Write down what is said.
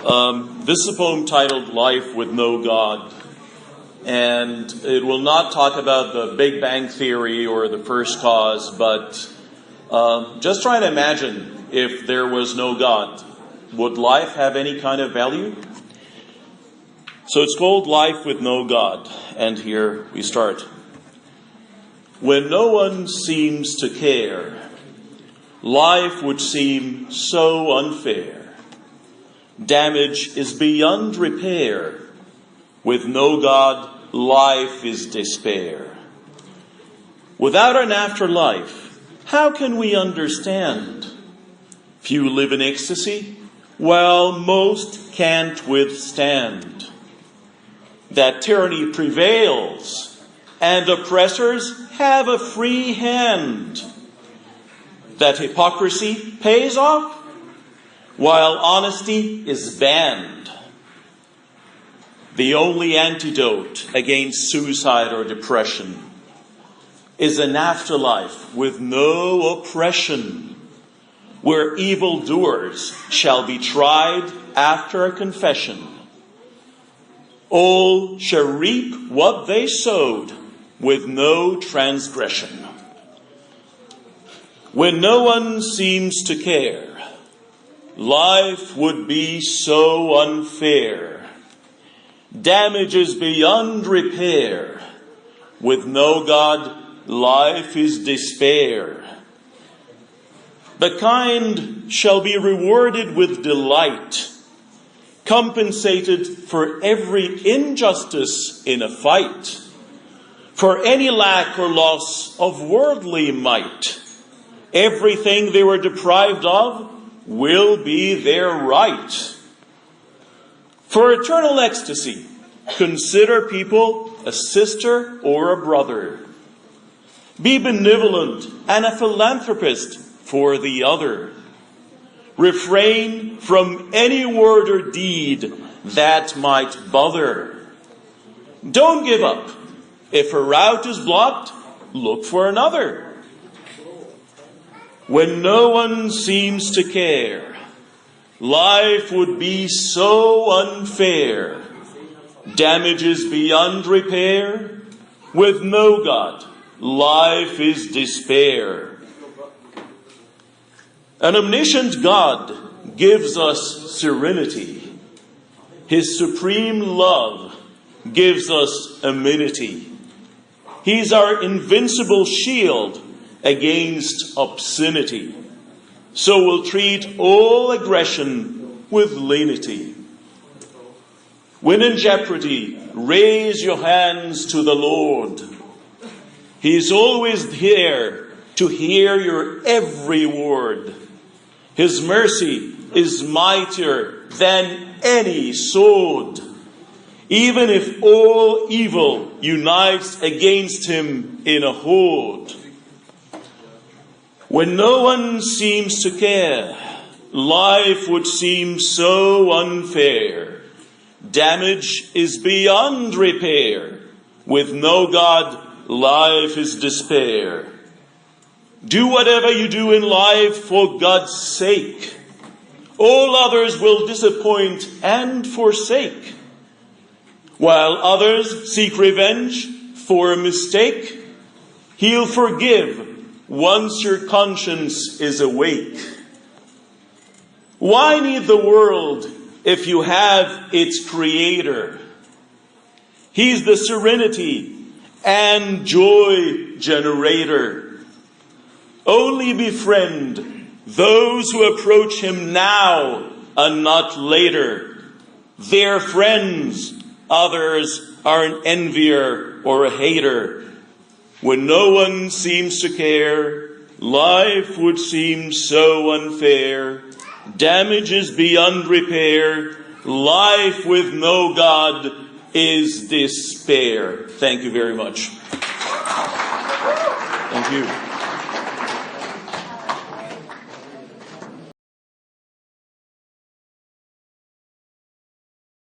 This is a poem titled Life with No God. And it will not talk about the Big Bang Theory or the first cause, but just try to imagine if there was no God. Would life have any kind of value? So it's called Life with No God. And here we start. When no one seems to care, life would seem so unfair. Damage is beyond repair. With no God, life is despair. Without an afterlife, how can we understand? Few live in ecstasy, while most can't withstand. That tyranny prevails, and oppressors have a free hand. That hypocrisy pays off, while honesty is banned. The only antidote against suicide or depression is an afterlife with no oppression, where evildoers shall be tried after a confession. All shall reap what they sowed with no transgression. When no one seems to care, life would be so unfair. Damage is beyond repair. With no God, life is despair. The kind shall be rewarded with delight, compensated for every injustice in a fight, for any lack or loss of worldly might. Everything they were deprived of will be their right. For eternal ecstasy, consider people a sister or a brother. Be benevolent and a philanthropist for the other. Refrain from any word or deed that might bother. Don't give up. If a route is blocked, look for another. When no one seems to care, life would be so unfair. Damage is beyond repair. With no God, life is despair. An omniscient God gives us serenity. His supreme love gives us amenity. He's our invincible shield against obscenity. So we'll treat all aggression with lenity. When in jeopardy, raise your hands to the Lord. He's always here to hear your every word. His mercy is mightier than any sword. Even if all evil unites against him in a horde. When no one seems to care, life would seem so unfair. Damage is beyond repair. With no God, life is despair. Do whatever you do in life for God's sake. All others will disappoint and forsake. While others seek revenge for a mistake, He'll forgive once your conscience is awake. Why need the world if you have its creator? He's the serenity and joy generator. Only befriend those who approach him now and not later. They're friends. Others are an envier or a hater. When no one seems to care, life would seem so unfair. Damage is beyond repair. Life with no God is despair. Thank you very much. Thank you.